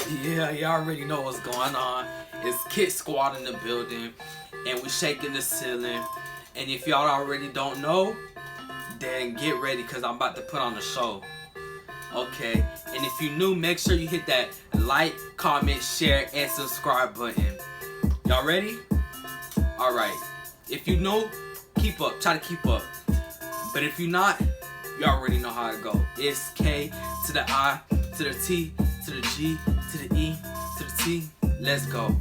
Yeah, you already know what's going on. It's Kid Squad in the building, and we shaking the ceiling. And if y'all already don't know, then get ready, because I'm about to put on a show. Okay, and if you new, make sure you hit that like, comment, share, and subscribe button. Y'all ready? Alright. If you know, keep up. Try to keep up. But if you not, you already know how to go. It's K to the I, to the T, to the G, to the E, to the T. Let's go.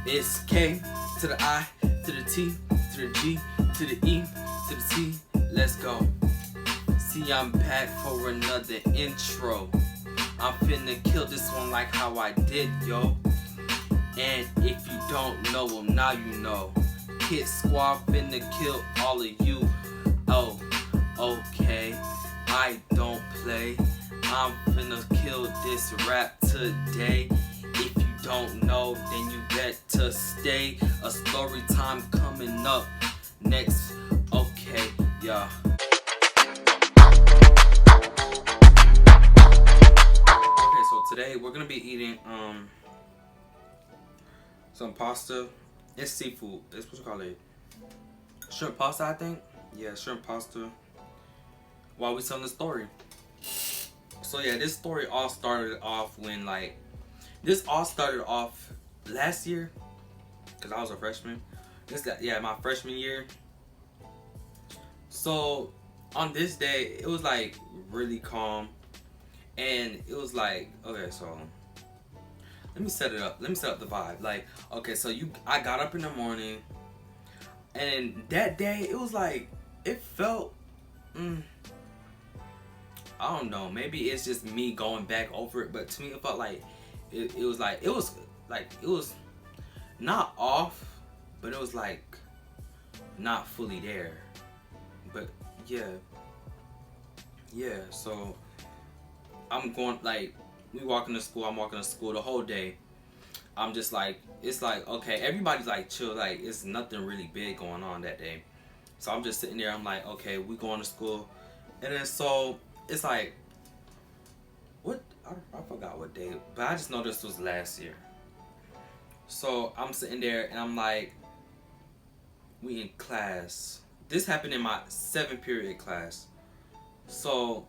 It's K to the I, to the T, to the G, to the E, to the T. Let's go. See, I'm back for another intro. I'm finna kill this one like how I did, yo. And if you don't know him, now you know. Kid Squad finna kill all of you. Oh, okay. I don't play. I'm finna kill this rap today. If you don't know, then you better stay. A story time coming up next. Okay, yeah. Okay, so today we're gonna be eating some pasta. It's seafood. It's what you call it. Shrimp pasta, I think. Yeah, shrimp pasta. While we telling the story. So yeah, this story all started off when last year, cause I was a freshman. My freshman year. So on this day, it was like really calm, and it was like, okay, so let me set it up. Let me set up the vibe. Like, okay, so I got up in the morning, and that day it was like it felt. I don't know. Maybe it's just me going back over it, but to me it felt like it was not off, but it was like not fully there. But yeah. So I'm going, like, we walking to school. I'm walking to school the whole day. I'm just like, it's like, okay, everybody's like chill, like it's nothing really big going on that day. So I'm just sitting there. I'm like, okay, we going to school, and then so it's like, what? I forgot what day, but I just know this was last year. So I'm sitting there and I'm like, we in class. This happened in my 7th period class. So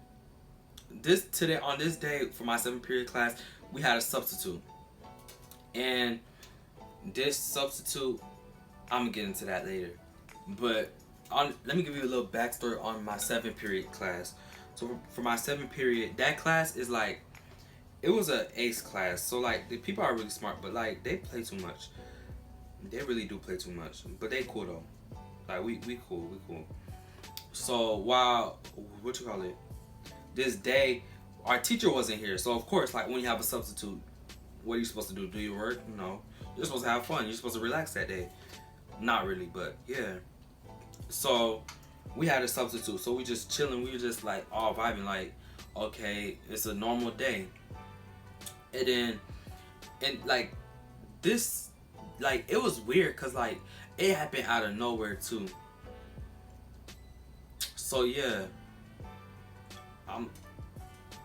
on this day for my 7th period class, we had a substitute. And this substitute, I'm gonna get into that later. But let me give you a little backstory on my 7th period class. So for my 7th period, that class is like, it was an ace class. So like the people are really smart, but like they play too much. They really do play too much. But they cool though. Like we cool. So while this day, our teacher wasn't here. So of course, like when you have a substitute, what are you supposed to do? Do your work? No. You're supposed to have fun. You're supposed to relax that day. Not really, but yeah. So we had a substitute, so we just chilling. We were just like all vibing, like, okay, it's a normal day. And like this, like it was weird, cause like it happened out of nowhere too. So yeah, I'm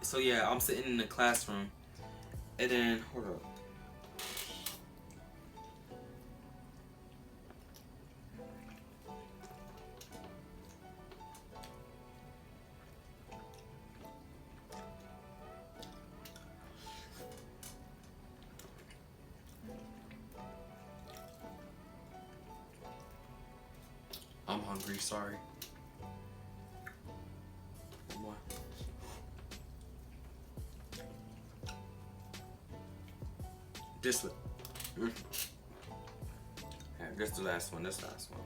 sitting in the classroom, and then hold up. I'm hungry, sorry. One more. This one. Yeah, this is the last one. This is the last one.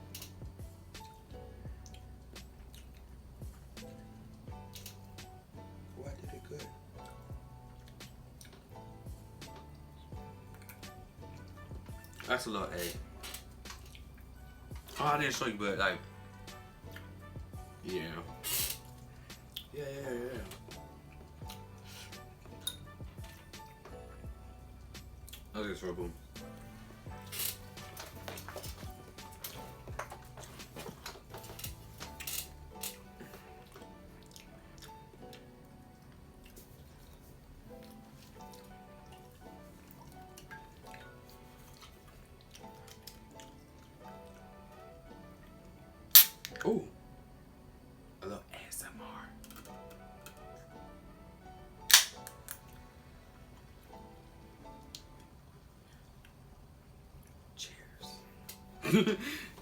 Oh, I did it good. That's a little A. Oh, I didn't show you, but like, yeah. Okay, so boom.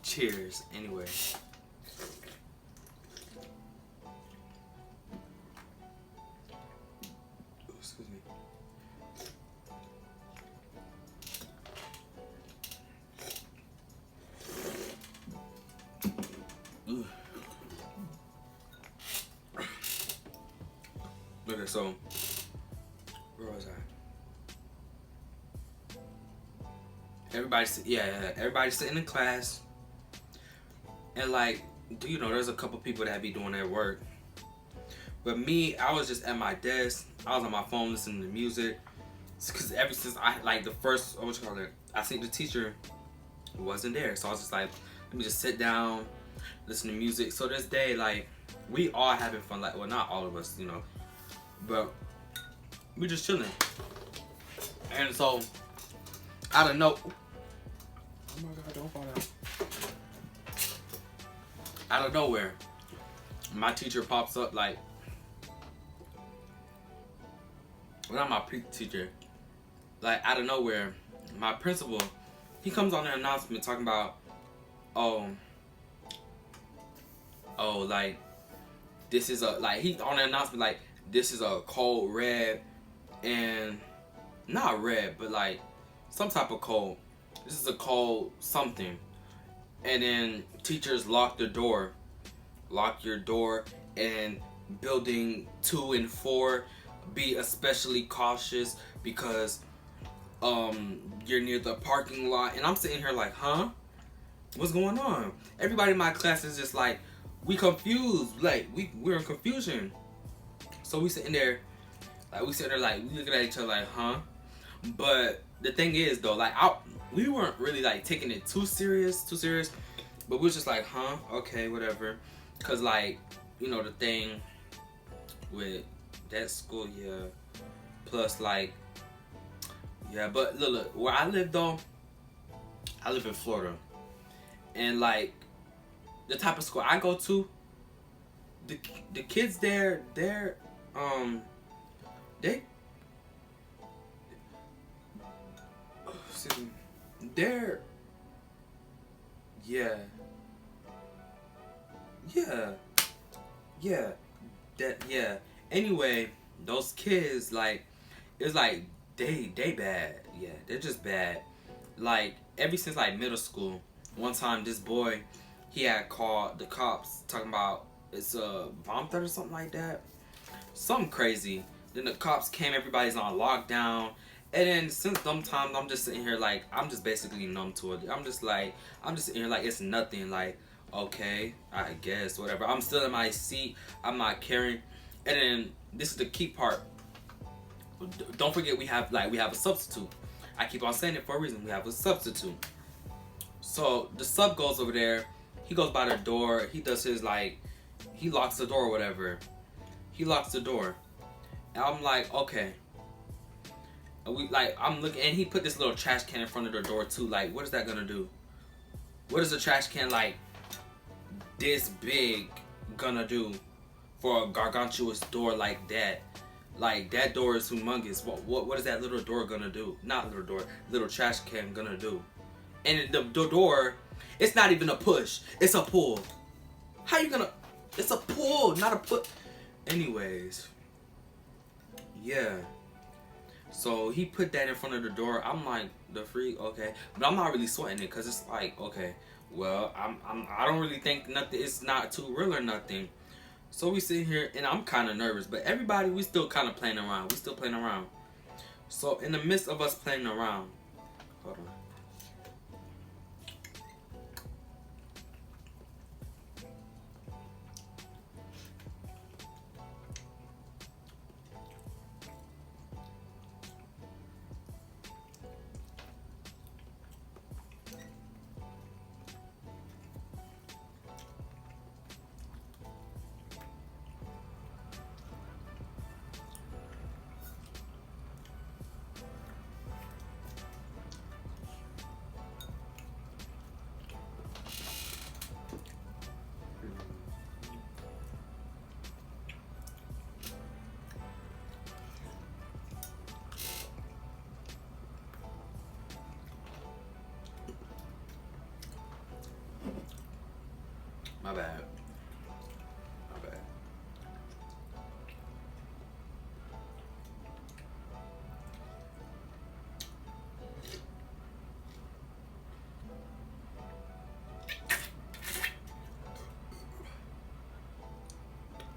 Cheers. Anyway. Excuse me. Okay, so where was I? Everybody's sitting in class, and like, there's a couple people that be doing their work, but me, I was just at my desk. I was on my phone listening to music, because ever since I like the first, I think the teacher wasn't there, so I was just like, let me just sit down, listen to music. So this day, like, we all having fun, like, well, not all of us, but we just chilling. And so I don't know. Oh my God, don't fall down. Out of nowhere, my teacher pops up, like, well, not my teacher, like, out of nowhere, my principal, he comes on the announcement talking about, like, this is he's on the announcement, like, this is a code red, and not red, but like some type of code. This is a code something. And then teachers lock your door, and building 2 and 4, be especially cautious because you're near the parking lot. And I'm sitting here like, huh? What's going on? Everybody in my class is just like, we confused, like we're in confusion. So we sitting there like, we looking at each other like, huh? But the thing is though, like, we weren't really like taking it too serious, but we was just like, huh? Okay, whatever. Cause like, the thing with that school, yeah. Plus like, yeah, but look, where I live though, I live in Florida. And like, the type of school I go to, the kids there, they they're, yeah, anyway, those kids, like, it's like they bad. Yeah, they're just bad. Like, ever since like middle school, one time this boy, he had called the cops talking about it's a bomb threat or something like that, something crazy. Then the cops came, everybody's on lockdown. And then since them times, I'm just sitting here like, I'm just basically numb to it. I'm just sitting here like, it's nothing. Like, okay, I guess, whatever. I'm still in my seat. I'm not caring. And then this is the key part. Don't forget, we have a substitute. I keep on saying it for a reason. We have a substitute. So the sub goes over there. He goes by the door. He does his, like, he locks the door or whatever. He locks the door. And I'm like, okay. I'm looking, and he put this little trash can in front of the door too. Like, what is that gonna do? What is a trash can like this big gonna do for a gargantuous door like that? Like, that door is humongous. What is that little door gonna do? Not little door, little trash can gonna do? And the door, it's not even a push. It's a pull. How you gonna? It's a pull, not a put. Anyways, yeah. So he put that in front of the door. I'm like, the freak, okay, but I'm not really sweating it because it's like, okay, well, I don't really think nothing. It's not too real or nothing. So we sit here and I'm kind of nervous, but everybody, we still kind of playing around. We still playing around. So in the midst of us playing around, hold on. My bad. My bad.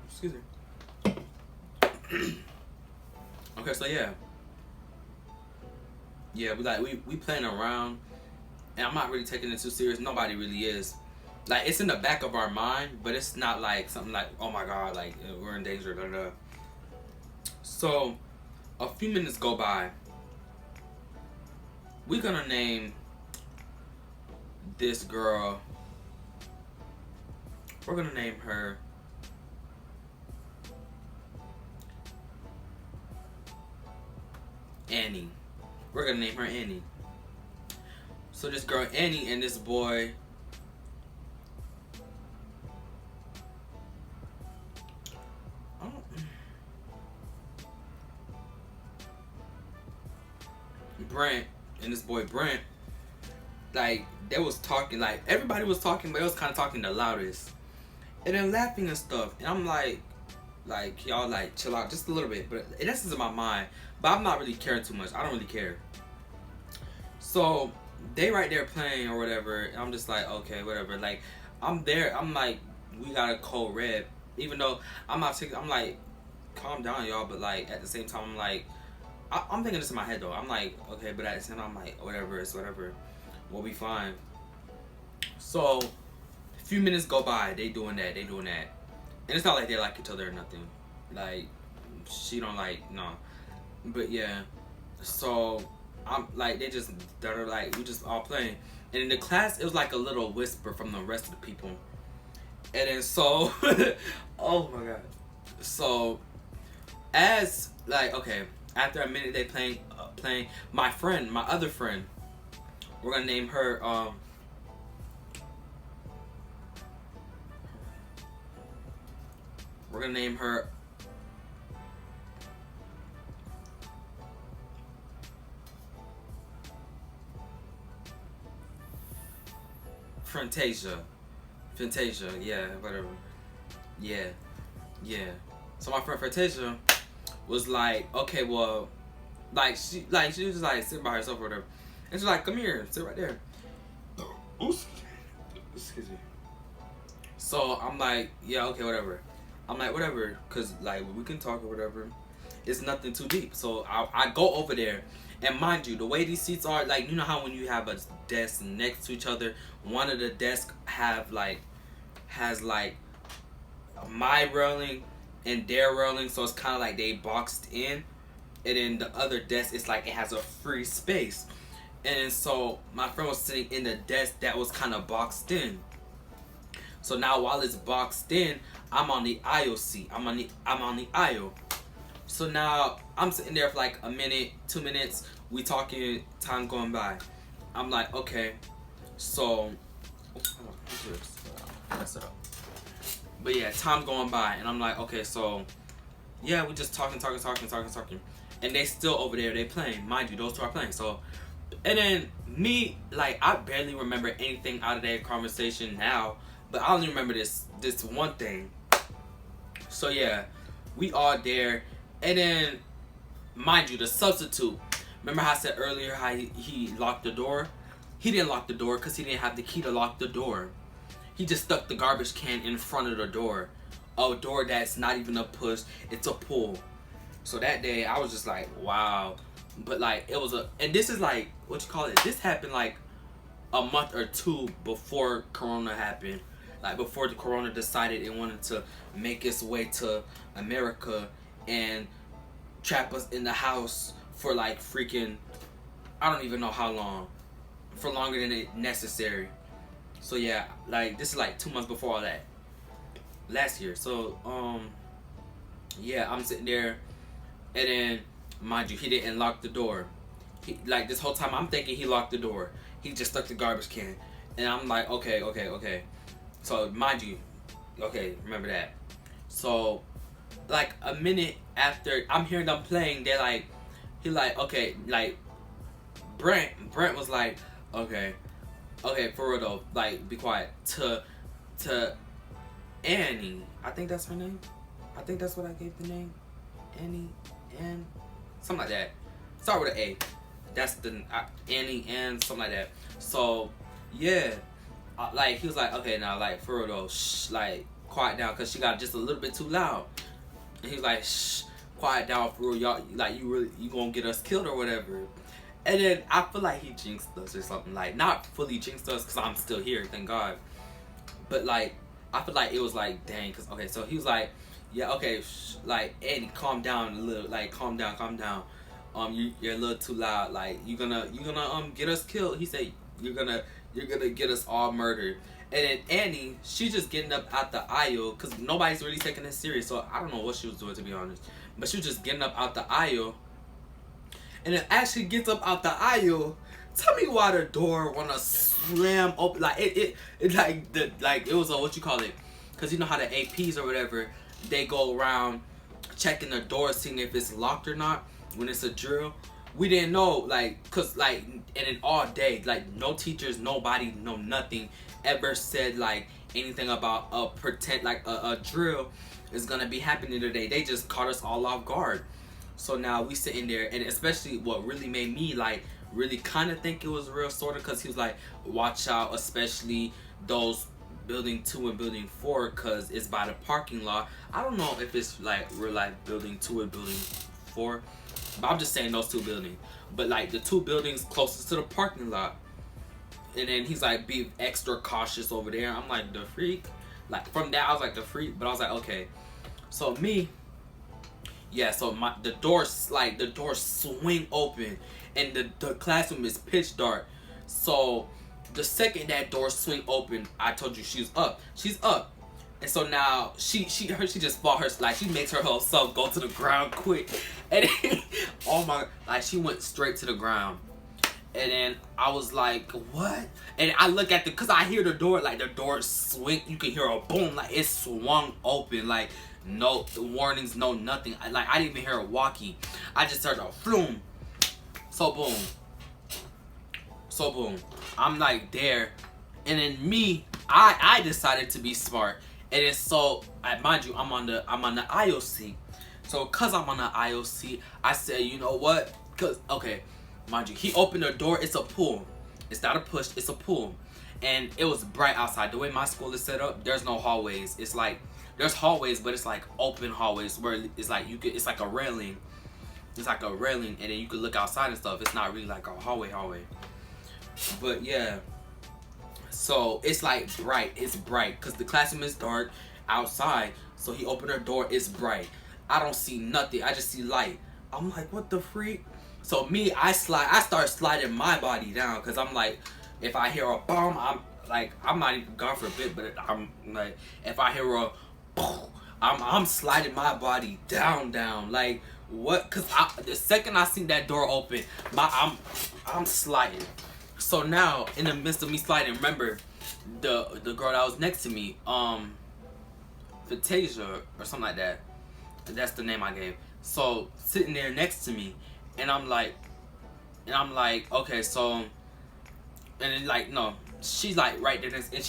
Excuse me. Okay, so yeah. Yeah, we playing around, and I'm not really taking it too serious. Nobody really is. Like, it's in the back of our mind, but it's not like something like, oh my god, like we're in danger, da da. So a few minutes go by. We're gonna name this girl. We're gonna name her Annie. We're gonna name her Annie. So this girl Annie and this boy, Brent, and this boy Brent, like they was talking, like everybody was talking, but they was kind of talking the loudest, and then laughing and stuff. And I'm like y'all, like chill out just a little bit. But this is in my mind, but I'm not really caring too much. I don't really care. So they right there playing or whatever, and I'm just like, okay, whatever. Like I'm there, I'm like, we got a code red, even though I'm not taking, I'm like, calm down y'all, but like at the same time I'm like, I'm thinking this in my head though. I'm like, okay, but at the same time I'm like, whatever, it's whatever, we'll be fine. So a few minutes go by, they doing that, and it's not like they like each other or nothing. Like she don't like, no, but yeah. So I'm like, they just, they're like, we just all playing, and in the class it was like a little whisper from the rest of the people, and then so oh my god. So as like, okay, after a minute they playing my friend, my other friend, we're gonna name her we're gonna name her Fantasia, yeah, whatever, yeah. So my friend Fantasia was like, okay, well, like she was just like sitting by herself or whatever, and she's like, come here, sit right there. Excuse me. So I'm like, yeah, okay, whatever. I'm like, whatever, cause like we can talk or whatever. It's nothing too deep. So I go over there, and mind you, the way these seats are, like, you know how when you have a desk next to each other, one of the desks has like my railing and their railing, so it's kind of like they boxed in, and then the other desk, it's like it has a free space. And so my friend was sitting in the desk that was kind of boxed in. So now while it's boxed in, I'm on the aisle seat. I'm on the aisle. So now I'm sitting there for like a minute, 2 minutes. We talking, time going by. I'm like, okay. So, mess it up. But yeah, time going by, and I'm like, okay, so yeah, we just talking. And they still over there, they playing. Mind you, those two are playing. So, and then me, like, I barely remember anything out of that conversation now, but I only remember this one thing. So yeah, we all there, and then, mind you, the substitute. Remember how I said earlier how he locked the door? He didn't lock the door because he didn't have the key to lock the door. He just stuck the garbage can in front of the door. A door that's not even a push, it's a pull. So that day, I was just like, wow. But like, it was and this is like, what you call it? This happened like a month or two before Corona happened. Like before the Corona decided it wanted to make its way to America and trap us in the house for like freaking, I don't even know how long. For longer than it necessary. So yeah, like this is like 2 months before all that. Last year. So yeah, I'm sitting there, and then mind you, he didn't lock the door. He, like, this whole time I'm thinking he locked the door. He just stuck the garbage can. And I'm like, okay. So mind you, okay, remember that. So like a minute after I'm hearing them playing, they're like, he like, okay, like Brent was like, okay, for real though, like, be quiet. To Annie. I think that's her name. I think that's what I gave the name. Annie, and something like that. Start with an A. That's the Annie and something like that. So yeah, like he was like, okay, now like for real though, shh, like quiet down, cause she got just a little bit too loud. And he was like, shh, quiet down for real, y'all. Like you gonna get us killed or whatever. And then I feel like he jinxed us or something. Like not fully jinxed us, cause I'm still here, thank God. But like I feel like it was like dang, cause okay, so he was like, yeah, okay, like Eddie, calm down a little, like calm down. You're a little too loud. Like you're gonna get us killed. He said you're gonna get us all murdered. And then Annie, she just getting up out the aisle, cause nobody's really taking this serious. So I don't know what she was doing, to be honest. But she was just getting up out the aisle. And then as she gets up out the aisle, tell me why the door wanna slam open. Like it like it was a, what you call it? Cause you know how the APs or whatever, they go around checking the door, seeing if it's locked or not when it's a drill. We didn't know, like, cause like, and then all day, like, no teachers, nobody, no nothing ever said like anything about a drill is gonna be happening today. They just caught us all off guard. So now we sitting there, and especially what really made me like really kind of think it was real, sort of, cause he was like, watch out, especially those building 2 and building 4, cause it's by the parking lot. I don't know if it's like real life building 2 and building 4, but I'm just saying those 2 buildings. But like the 2 buildings closest to the parking lot. And then he's like, be extra cautious over there. I'm like, the freak. Like from that I was like, the freak. But I was like, okay. So me, yeah, so the door swing open, and the classroom is pitch dark. So the second that door swing open, I told you she's up. She's up. And so now she just fought her, like she makes her whole self go to the ground quick. And then, oh my, like she went straight to the ground. And then I was like, what? And I look at cause I hear the door, like the door swing, you can hear a boom, like it swung open, like no warnings, no nothing. Like I didn't even hear a walkie. I just heard a flume. So boom. I'm like there. And then me, I decided to be smart. And then so, mind you, I'm on the aisle seat. So cause I'm on the aisle seat, I said, you know what? Cause okay, mind you, he opened the door. It's a pull. It's not a push. It's a pull. And it was bright outside. The way my school is set up, there's no hallways. It's like there's hallways, but it's like open hallways where it's like it's like a railing. It's like a railing, and then you could look outside and stuff. It's not really like a hallway. But yeah. So it's like bright. It's bright because the classroom is dark outside. So he opened her door. It's bright. I don't see nothing. I just see light. I'm like, what the freak? So me, I start sliding my body down, because I'm like, if I hear a bomb, I'm not even, God forbid, but I'm like, if I hear a I'm sliding my body down, like what? Cause the second I seen that door open, I'm sliding. So now in the midst of me sliding, remember the girl that was next to me, Fantasia or something like that. That's the name I gave. So sitting there next to me, and I'm like, okay, so, and then like no, she's like right there, and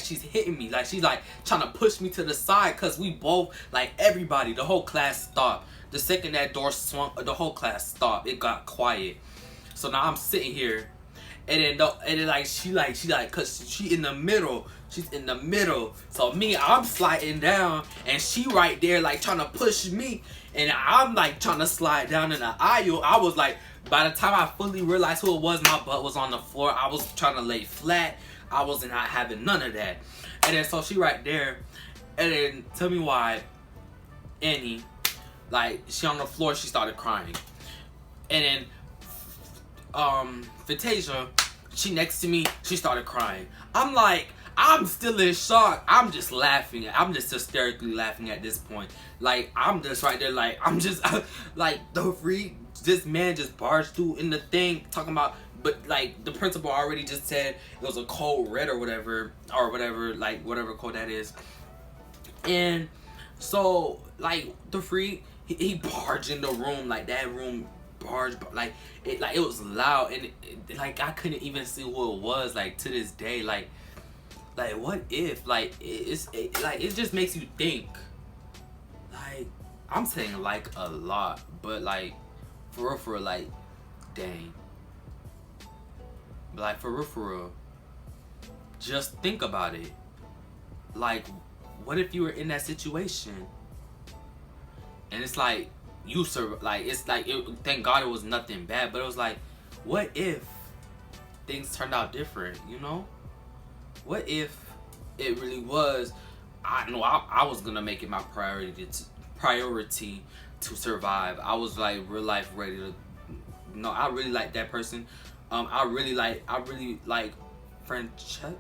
she's hitting me, like she's like trying to push me to the side, cause we both, like everybody, the whole class stopped. The second that door swung, the whole class stopped. It got quiet. So now I'm sitting here, and then she cause she in the middle. She's in the middle. So me, I'm sliding down, and she right there like trying to push me, and I'm like trying to slide down in the aisle. I was like, by the time I fully realized who it was, my butt was on the floor. I was trying to lay flat. I was not having none of that. And then so she right there, and then tell me why Annie, like she on the floor, she started crying. And then Fantasia, she next to me, she started crying. I'm like, I'm still in shock. I'm just laughing. I'm just hysterically laughing at this point. Like, I'm just right there, like, I'm just, like, the freak, this man just barged through in the thing, talking about, but, like, the principal already just said it was a code red or whatever, like, whatever code that is. And so, like, the freak, he barged in the room, like, that room barged, like, it was loud, and, like, I couldn't even see who it was, like, to this day, like, Like, what if, like, like, it just makes you think. Like, I'm saying like a lot, but like, for real, like, dang. Like, for real, just think about it. Like, what if you were in that situation? And it's like, like, it's like, thank God it was nothing bad, but it was like, what if things turned out different, you know? What if it really was, I know I was gonna make it my priority to survive. I was like real life ready to, no, I really like that person. I really like Fantasia.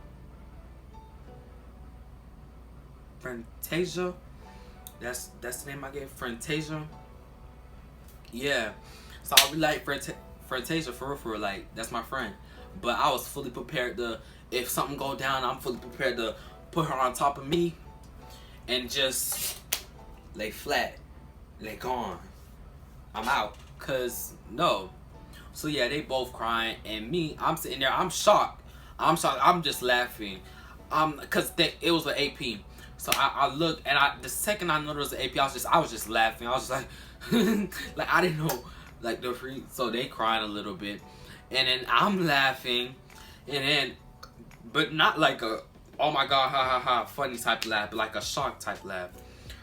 That's the name I gave, Fantasia. Yeah. So I really like Fantasia, for real, like, that's my friend. But I was fully prepared to, if something go down, I'm fully prepared to put her on top of me and just lay flat, lay gone. I'm out. Cause no. So yeah, they both crying, and me, I'm sitting there, I'm shocked. I'm just laughing. Cause it was an AP. So I looked, and the second I noticed it was an AP, I was just laughing. I was just like, like, I didn't know, like, the free. So they crying a little bit, and then I'm laughing, and then, but not like a, oh my God, ha ha ha, funny type of laugh, but like a shock type laugh.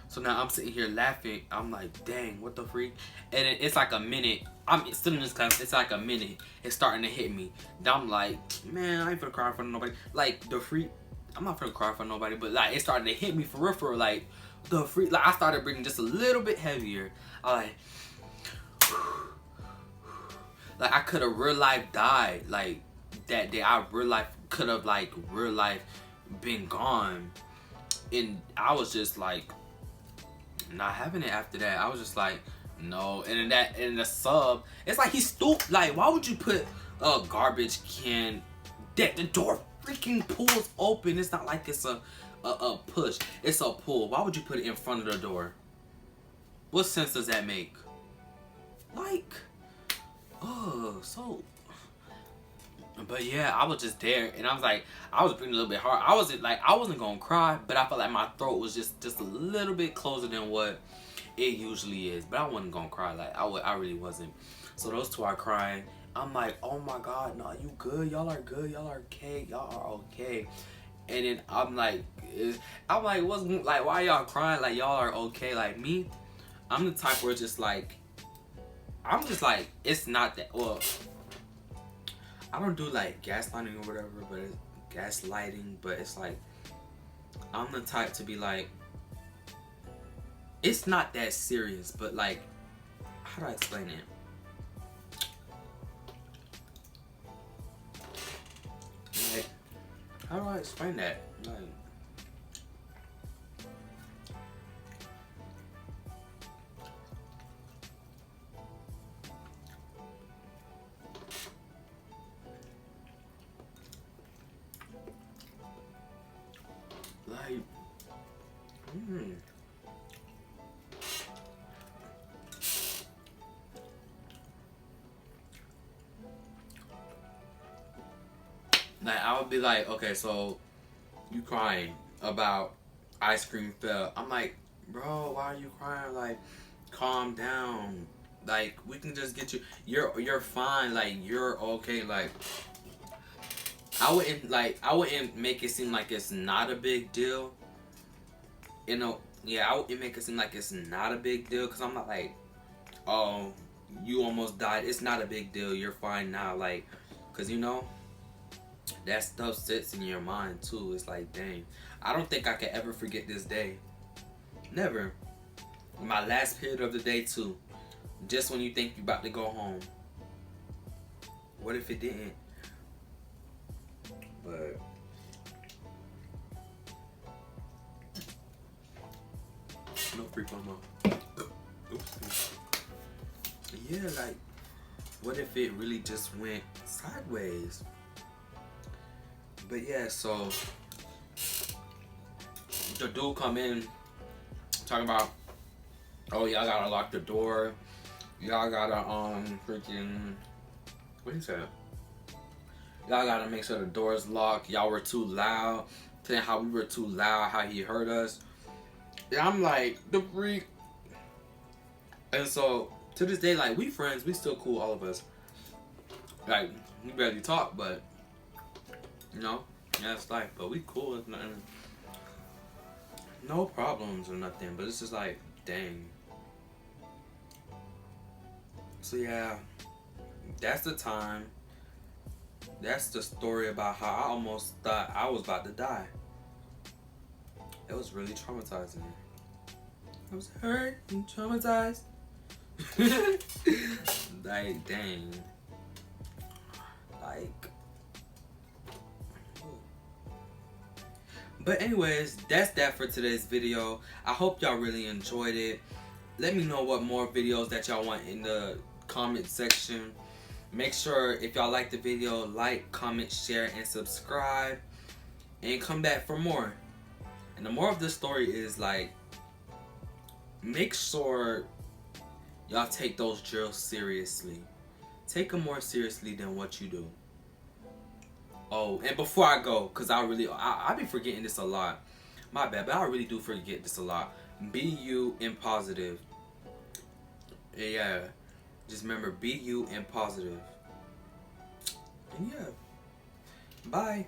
So now I'm sitting here laughing. I'm like, dang, what the freak? And it's like a minute. I'm still in this class. It's like a minute. It's starting to hit me. Then I'm like, man, I ain't finna cry for nobody. Like, the freak. I'm not finna cry for nobody, but like, it started to hit me for real, like, the freak. Like, I started breathing just a little bit heavier. I like I could have real life died. Like, that day, I real life could have, like, real life been gone. And I was just like, not having it after that. I was just like, no. And in the sub, it's like, he stooped. Like, why would you put a garbage can that the door freaking pulls open? It's not like it's a push. It's a pull. Why would you put it in front of the door? What sense does that make? Like, oh, so. But yeah, I was just there, and I was like, I was breathing a little bit hard. I wasn't gonna cry, but I felt like my throat was just a little bit closer than what it usually is. But I wasn't gonna cry, like, I really wasn't. So those two are crying. I'm like, oh my God, no, you good? Y'all are good. Y'all are okay. Y'all are okay. And then I'm like, what's, like, why y'all crying? Like, y'all are okay. Like, me, I'm the type where it's just like, I'm just like, it's not that, well, I don't do like gaslighting or whatever, but it's gaslighting, but it's like, I'm the type to be like, it's not that serious, but like, how do I explain it? Like, how do I explain that? Like, like, I would be like, okay, so you crying about ice cream fell. I'm like, bro, why are you crying? Like, calm down. Like, we can just get you. You're fine. Like, you're okay. Like, I wouldn't make it seem like it's not a big deal. You know, yeah, I wouldn't make it seem like it's not a big deal, because I'm not like, oh, you almost died. It's not a big deal. You're fine now. Like, because, you know, that stuff sits in your mind too. It's like, dang, I don't think I could ever forget this day. Never. My last period of the day too. Just when you think you're about to go home. What if it didn't? But no free promo. Oops. Yeah, like, what if it really just went sideways? But yeah, so the dude come in talking about, oh, y'all gotta lock the door. Y'all gotta freaking, what he said? Y'all gotta make sure the door's locked. Y'all were too loud. saying how we were too loud, how he hurt us. And I'm like, the freak. And so to this day, like, we friends, we still cool, all of us. Like, we barely talk, but you know, yeah, it's life. But we cool. It's nothing, no problems or nothing. But it's just like, dang. So yeah, that's the time. That's the story about how I almost thought I was about to die. It was really traumatizing. I was hurt and traumatized. Like, dang. Like. But anyways, that's that for today's video. I hope y'all really enjoyed it. Let me know what more videos that y'all want in the comment section. Make sure if y'all like the video, like, comment, share, and subscribe. And come back for more. And the moral of this story is, like, make sure y'all take those drills seriously. Take them more seriously than what you do. Oh, and before I go, because I be forgetting this a lot. My bad, but I really do forget this a lot. Be you and positive. Yeah. Just remember, be you and positive. And yeah. Bye.